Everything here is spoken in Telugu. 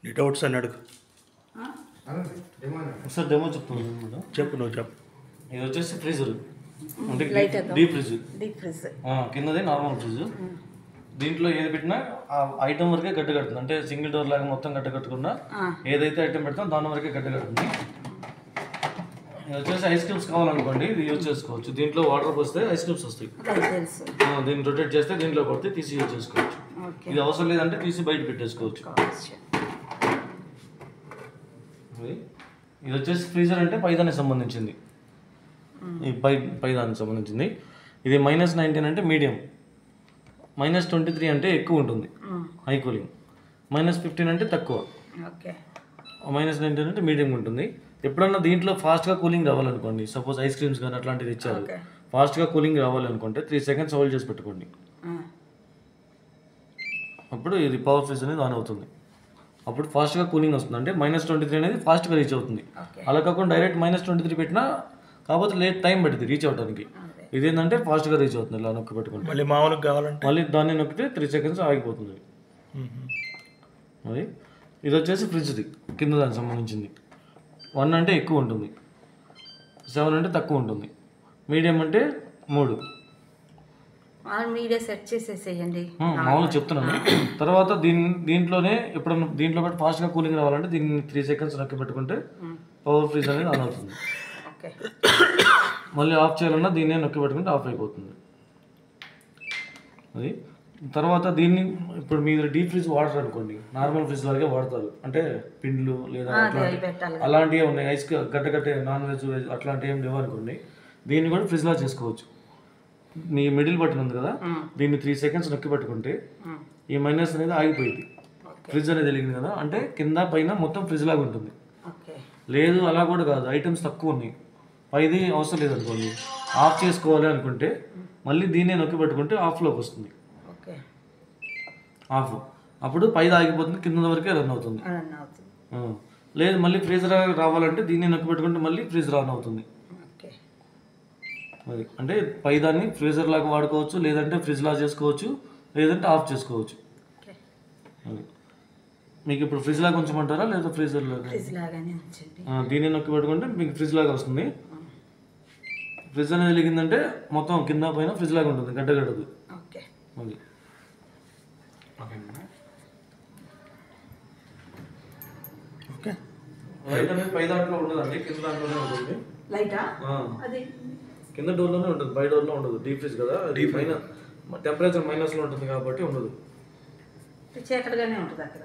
నీ డౌట్స్ అని అడుగు. సార్ డెమో చెప్తున్నాను మేడం. చెప్పు, నువ్వు చెప్పు. ఇది వచ్చేసి ఫ్రీజర్ అంటే డీప్ ఫ్రిడ్జ్. కిందది నార్మల్ ఫ్రిడ్జ్. దీంట్లో ఏది పెట్టినా ఆ ఐటమ్ వరకే గడ్డ కడుతుంది. అంటే సింగిల్ డోర్ లాగా మొత్తం గడ్డ కట్టకుండా ఏదైతే ఐటమ్ పెడతాం దాని వరకే గడ్డ కడుతుంది. ఇది వచ్చేసి ఐస్ క్రీమ్స్ కావాలనుకోండి ఇది యూజ్ చేసుకోవచ్చు. దీంట్లో వాటర్ పోస్తే ఐస్ క్రీమ్స్ వస్తాయి. దీన్ని రొటేట్ చేస్తే దీంట్లో పడితే తీసి యూజ్ చేసుకోవచ్చు. ఇది అవసరం లేదంటే తీసి బయట పెట్టేసుకోవచ్చు. ఇది వచ్చేసి ఫ్రీజర్ అంటే పైదానికి సంబంధించింది. ఈ పైదానికి సంబంధించింది. ఇది -19 అంటే మీడియం, -23 అంటే ఎక్కువ ఉంటుంది హై కూలింగ్, -15 అంటే తక్కువ, -19 అంటే మీడియం ఉంటుంది. ఎప్పుడన్నా దీంట్లో ఫాస్ట్గా కూలింగ్ రావాలనుకోండి, సపోజ్ ఐస్ క్రీమ్స్ కానీ అట్లాంటిది ఇచ్చారు, ఫాస్ట్గా కూలింగ్ రావాలనుకుంటే 3 సెకండ్స్ హోల్డ్ చేసి పెట్టుకోండి. అప్పుడు ఇది పవర్ ఫ్రీజ్ అనేది ఆన్ అవుతుంది. అప్పుడు ఫాస్ట్గా కూలింగ్ వస్తుంది. అంటే -23 అనేది ఫాస్ట్గా రీచ్ అవుతుంది. అలా కాకుండా డైరెక్ట్ -23 పెట్టినా కాకపోతే లేట్ టైం పడుతుంది రీచ్ అవ్వడానికి. ఇదేంటంటే ఫాస్ట్గా రీచ్ అవుతుంది. ఇలా నొక్కి పెట్టుకుంటే మళ్ళీ మామూలుగా కావాలంటే మళ్ళీ దాన్ని నొక్కితే 3 సెకండ్స్ ఆగిపోతుంది. మరి ఇది వచ్చేసి ఫ్రిడ్జ్ది కింద దానికి సంబంధించింది. 1 అంటే ఎక్కువ ఉంటుంది, 7 అంటే తక్కువ ఉంటుంది, మీడియం అంటే 3. మీడియా సెట్ చేసేసేయండి మామూలుగా చెప్తున్నాను. తర్వాత దీంట్లోనే ఎప్పుడన్నా దీంట్లో పెట్టి ఫాస్ట్గా కూలింగ్ రావాలంటే దీన్ని 3 సెకండ్స్ నొక్కి పెట్టుకుంటే పవర్ ఫ్రీజ్ అనేది ఆన్ అవుతుంది. మళ్ళీ ఆఫ్ చేయాలన్నా దీన్నే నొక్కి పెట్టుకుంటే ఆఫ్ అయిపోతుంది. అది తర్వాత దీన్ని ఇప్పుడు మీరు డీప్ ఫ్రిడ్జ్ వాడరు అనుకోండి, నార్మల్ ఫ్రిడ్జ్ వరకే వాడతారు. అంటే పిండ్లు లేదా అలాంటివి ఉన్నాయి, ఐస్ గడ్డ నాన్ వెజ్ అట్లాంటివి ఏం లేవు అనుకోండి, దీన్ని కూడా ఫ్రిడ్జ్లా చేసుకోవచ్చు. మీ మిడిల్ బటన్ ఉంది కదా, దీన్ని 3 సెకండ్స్ నొక్కి పెట్టుకుంటే ఈ మైనస్ అనేది ఆగిపోయింది. ఫ్రిడ్జ్ అనేది వెలిగింది కదా, అంటే కింద పైన మొత్తం ఫ్రిడ్జ్ లాగా ఉంటుంది. లేదు అలా కూడా కాదు, ఐటమ్స్ తక్కువ ఉన్నాయి, పైది అవసరం లేదనుకోండి, ఆఫ్ చేసుకోవాలి అనుకుంటే మళ్ళీ దీన్నే నొక్కి పెట్టుకుంటే ఆఫ్లోకి వస్తుంది. ఆఫ్ అప్పుడు పైది ఆగిపోతుంది, కింద వరకే రన్ అవుతుంది. లేదు మళ్ళీ ఫ్రీజర్ రావాలంటే దీన్ని నొక్కి పెట్టుకుంటే మళ్ళీ ఫ్రీజర్ ఆన్ అవుతుంది. అది అంటే పైదాన్ని ఫ్రీజర్ లాగా వాడుకోవచ్చు, లేదంటే ఫ్రిడ్జ్ లాగా చేసుకోవచ్చు, లేదంటే ఆఫ్ చేసుకోవచ్చు. అది మీకు ఇప్పుడు ఫ్రిడ్జ్ లాగా ఉంచమంటారా లేదా ఫ్రీజర్ లాగా? దీన్ని నొక్కి పెట్టుకుంటే మీకు ఫ్రిడ్జ్ లాగా వస్తుంది. ఫ్రిడ్జ్ అనేది వెలిగిందంటే మొత్తం కింద పైన ఫ్రిడ్జ్ లాగా ఉంటుంది, గడ్డగడ్డదు. అది లైట్ అనేది పై దాంట్లో ఉండదండి, కింద దాంట్లోనే ఉంటుంది. కింద డోర్లోనే ఉంటుంది, పై డోర్లో ఉండదు. డీప్ ఫ్రిడ్జ్ కదా, పైన టెంపరేచర్ మైనస్లో ఉంటుంది కాబట్టి ఉండదు. చీకటిగానే ఉంటుంది అక్కడ.